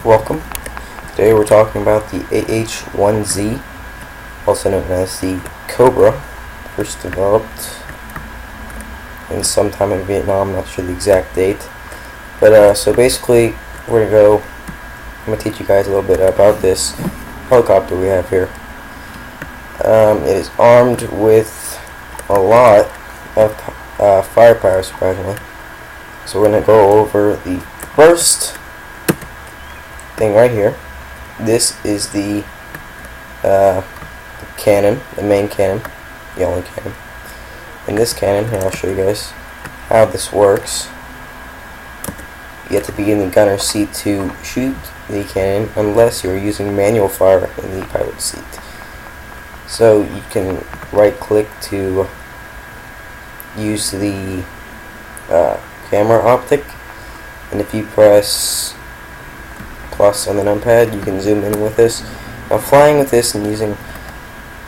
welcome. Today we're talking about the AH-1Z, also known as the Cobra, first developed in sometime in Vietnam. I'm not sure the exact date, but so basically I'm gonna teach you guys a little bit about this helicopter we have here. It is armed with a lot of firepower, surprisingly. So we're gonna go over the first thing right here. This is the cannon, the main cannon, the only cannon. In this cannon, here I'll show you guys how this works. You have to be in the gunner seat to shoot the cannon unless you're using manual fire in the pilot seat. So you can right click to use the camera optic, and if you press plus on the numpad you can zoom in with this. Now flying with this and using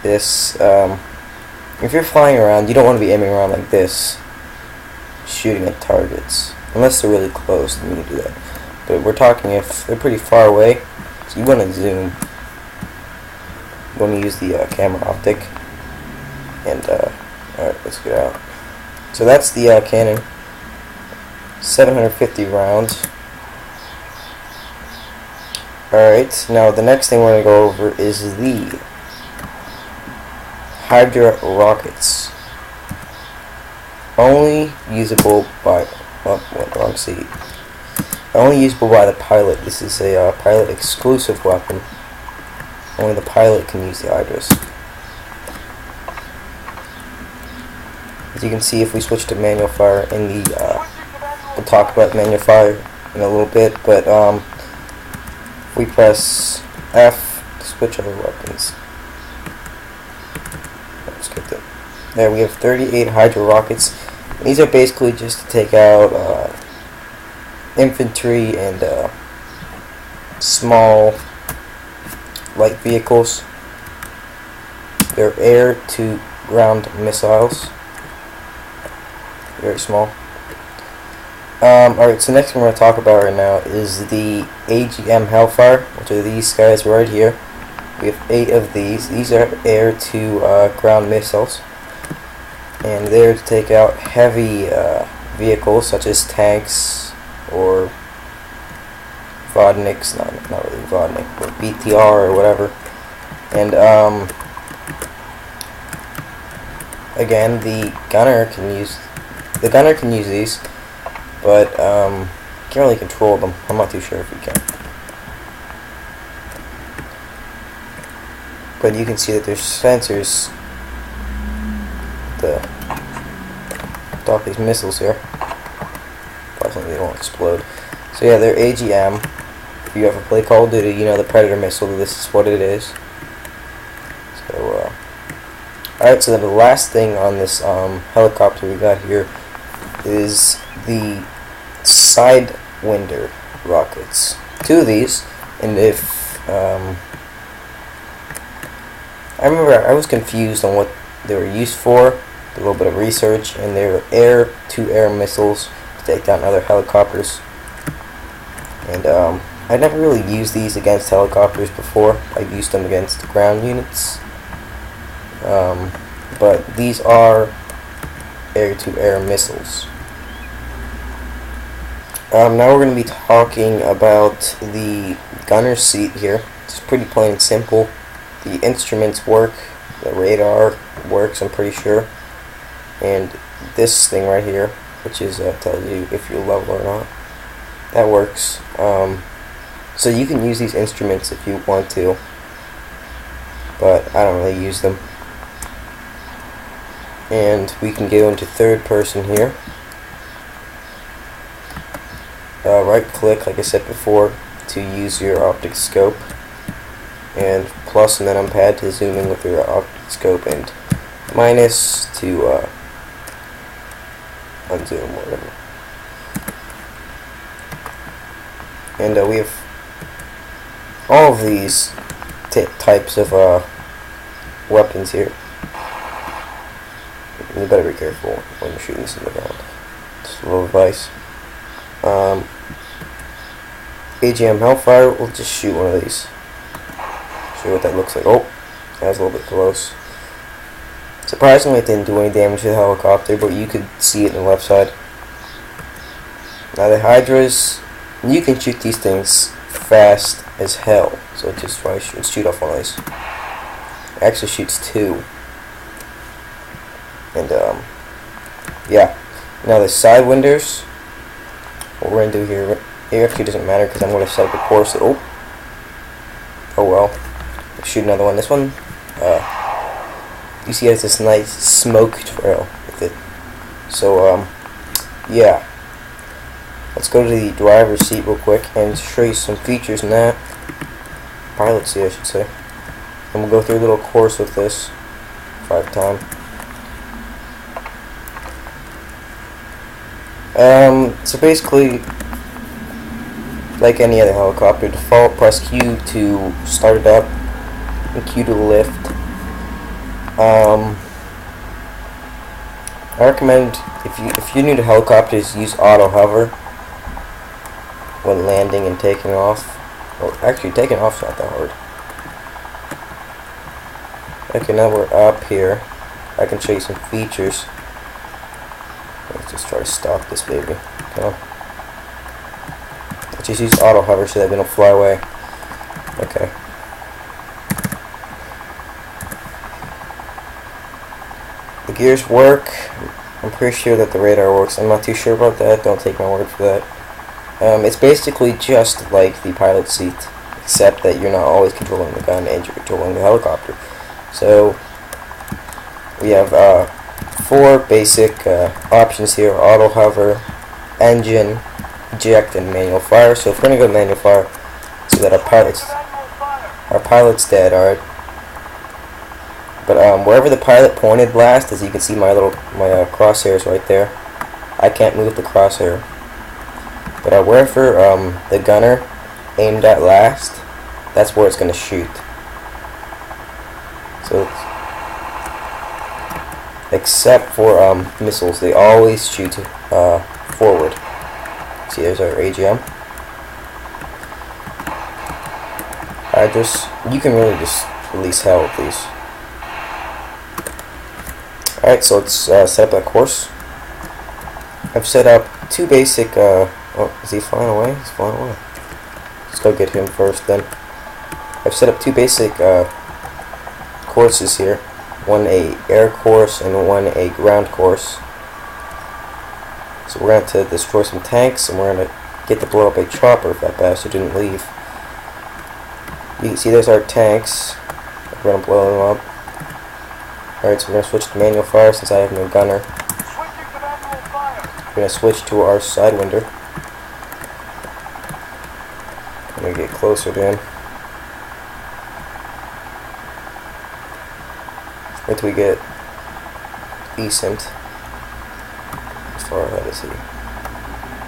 this, if you're flying around you don't want to be aiming around like this shooting at targets unless they're really close, then you can do that. But we're talking if they're pretty far away, so you want to zoom. You want to use the camera optic, and alright, let's get out. So that's the cannon, 750 rounds. Alright, now the next thing we're going to go over is the Hydra rockets. Only usable by, wrong seat. Only usable by the pilot. This is a pilot exclusive weapon. Only the pilot can use the Hydras. As you can see, if we switch to manual fire in the, we'll talk about manual fire in a little bit, but if we press F to switch other weapons. Let's get that. There we have 38 Hydra rockets. These are basically just to take out infantry and small light vehicles. They're air to ground missiles. Very small. Alright, so next thing we're going to talk about right now is the AGM Hellfire, which are these guys right here. We have 8 of these. These are air to ground missiles, and they're to take out heavy vehicles such as tanks or Vodniks, not really Vodnik, but BTR or whatever. And again, the gunner can use these, but can't really control them. I'm not too sure if you can. But you can see that there's sensors to stop these missiles here. Possibly they won't explode. So yeah, they're AGM. If you ever play Call of Duty, you know the Predator missile. This is what it is. So alright, so then the last thing on this helicopter we got here is the Sidewinder rockets. 2 of these, and if I remember I was confused on what they were used for. Did a little bit of research, and they're air-to-air missiles to take down other helicopters. And I never really used these against helicopters before. I've used them against ground units. But these are air-to-air missiles. Now we're going to be talking about the gunner seat here. It's pretty plain and simple. The instruments work, the radar works, I'm pretty sure, and this thing right here, which is tells you if you're level or not, that works. So you can use these instruments if you want to, but I don't really use them. And we can go into third person here. Right click, like I said before, to use your optic scope, and plus and then numpad to zoom in with your optic scope, and minus to unzoom, whatever. And we have all of these types of weapons here. You better be careful when you're shooting this in the ground. Just a little advice. AGM Hellfire, we'll just shoot one of these. Show you what that looks like. Oh, that was a little bit close. Surprisingly, it didn't do any damage to the helicopter, but you could see it on the left side. Now the Hydras, you can shoot these things fast as hell. So just try to shoot off one of these. It actually shoots two. And yeah. Now the Sidewinders, what we're gonna do here, it actually doesn't matter because I'm gonna set up a course. Oh well. Let's shoot another one. This one, you see it has this nice smoke trail with it. So yeah. Let's go to the driver's seat real quick and show you some features in that. Pilot seat, I should say. And we'll go through a little course with this if I have time. So basically, like any other helicopter, default, press Q to start it up and Q to lift. I recommend if you're new to helicopters, use auto hover when landing and taking off. Well, actually, taking off's not that hard. Okay, now we're up here. I can show you some features. Let's just try to stop this baby. Come on. Let's just use auto hover so that we don't fly away. Okay. The gears work. I'm pretty sure that the radar works. I'm not too sure about that. Don't take my word for that. It's basically just like the pilot seat, except that you're not always controlling the gun and you're controlling the helicopter. So we have 4 basic options here: auto hover, engine, eject, and manual fire. So if we're gonna go manual fire, so that our pilot's dead. Alright. But wherever the pilot pointed last, as you can see, my crosshairs right there. I can't move the crosshair. But wherever the gunner aimed at last, that's where it's going to shoot. So, except for missiles, they always shoot forward. See, there's our AGM. You can really just release hell with these. Alright, so let's set up that course. I've set up 2 basic oh, is he flying away? He's flying away. Let's go get him first then. I've set up 2 basic courses here. One a air course and one a ground course. So we're going to destroy some tanks and we're going to get to blow up a chopper if that bastard didn't leave. You can see there's our tanks. We're going to blow them up. Alright, so we're going to switch to manual fire since I have no gunner. We're going to switch to our Sidewinder. I'm going to get closer to him. Wait till we get decent. How far ahead is he?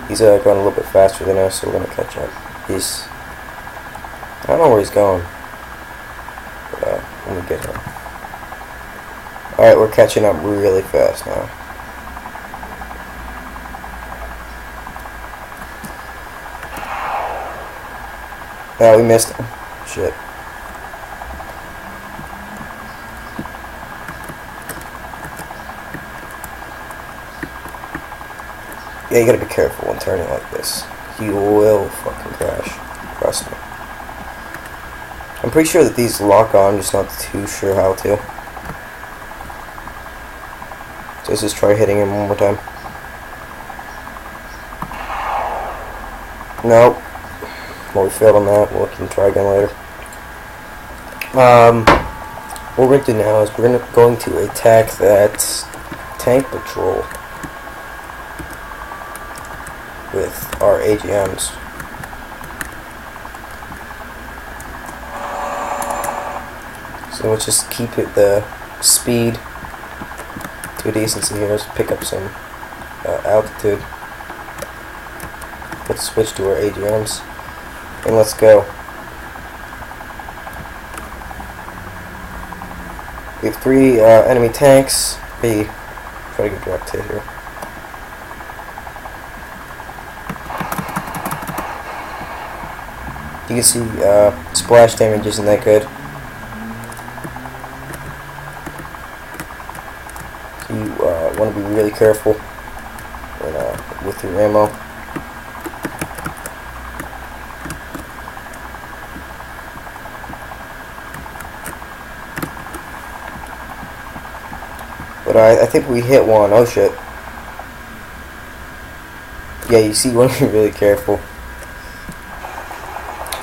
He's going a little bit faster than us, so we're going to catch up. I don't know where he's going. But let me get him. Alright, we're catching up really fast now. Yeah, we missed him. Shit. Yeah, you gotta be careful when turning like this. You will fucking crash. Trust me. I'm pretty sure that these lock on, just not too sure how to. So let's just try hitting him one more time. Nope. Well, we failed on that. We can try again later. What we're going to do now is we're going to attack that tank patrol with our AGMs. So let's just keep it the speed to a decency here. Let's pick up some altitude. Let's switch to our AGMs. And let's go. We have 3 enemy tanks. Try to get direct hit here. You can see splash damage isn't that good. So you want to be really careful with your ammo. But I think we hit one. Oh shit. Yeah, you see, you want to be really careful.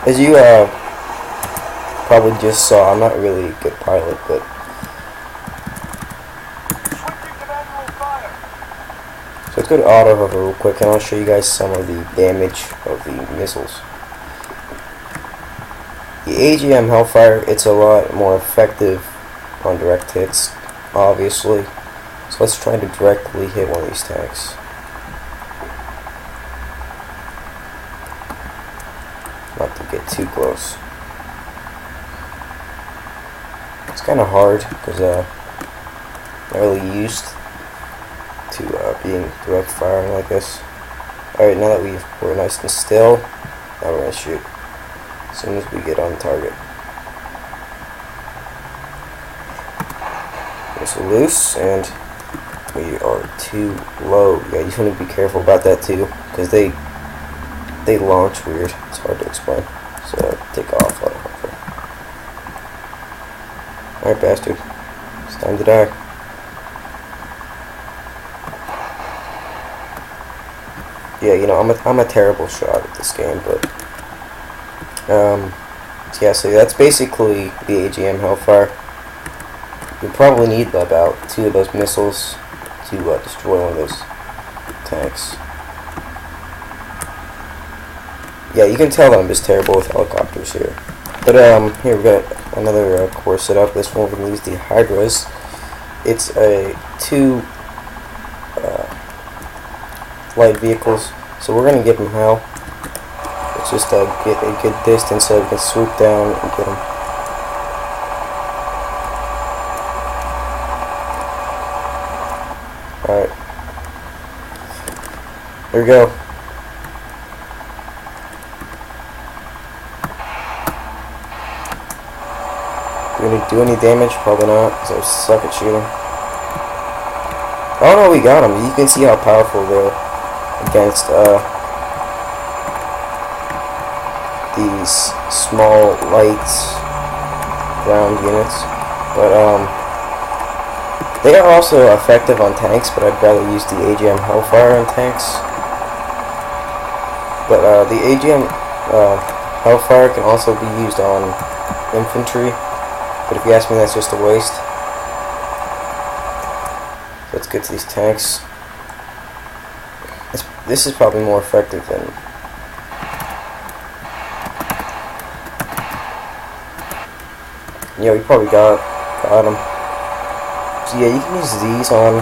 As you probably just saw, I'm not really a good pilot, but so let's go to auto hover real quick, and I'll show you guys some of the damage of the missiles. The AGM Hellfire, it's a lot more effective on direct hits, obviously. So let's try to directly hit one of these tanks. Not to get too close. It's kind of hard because I'm not really used to being direct firing like this. Alright, now that we're nice and still, now we're going to shoot as soon as we get on target. It's loose and we are too low. Yeah, you want to be careful about that too, because they launch weird. It's hard to explain. So take off. Alright, bastard. It's time to die. Yeah, you know, I'm a terrible shot at this game, but yeah, so that's basically the AGM Hellfire. You'll probably need about 2 of those missiles to destroy one of those tanks. Yeah, you can tell that I'm just terrible with helicopters here. But here we've got another core set up. This one we're going to use the Hydras. It's a 2 light vehicles, so we're going to give them hell. Let's just get a good distance so we can swoop down and get them. Alright. There we go. Do we do any damage? Probably not, because I suck at shooting. Oh no, we got them. You can see how powerful they're against these small, light ground units. But they are also effective on tanks, but I'd rather use the AGM Hellfire on tanks. But the AGM Hellfire can also be used on infantry. But if you ask me, that's just a waste. Let's get to these tanks. This is probably more effective than... Yeah, we probably got them. So yeah, you can use these on...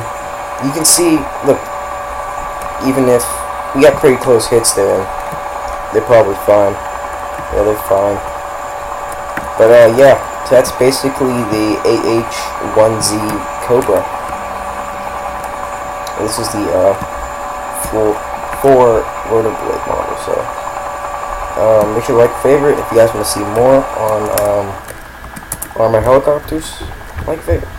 You can see, look, even if we got pretty close hits there, they're probably fine. Yeah, they're fine. But yeah, so that's basically the AH-1Z Cobra. This is the 4 rotor blade model. So make sure to like, favorite if you guys want to see more on armor helicopters. Like, favorite.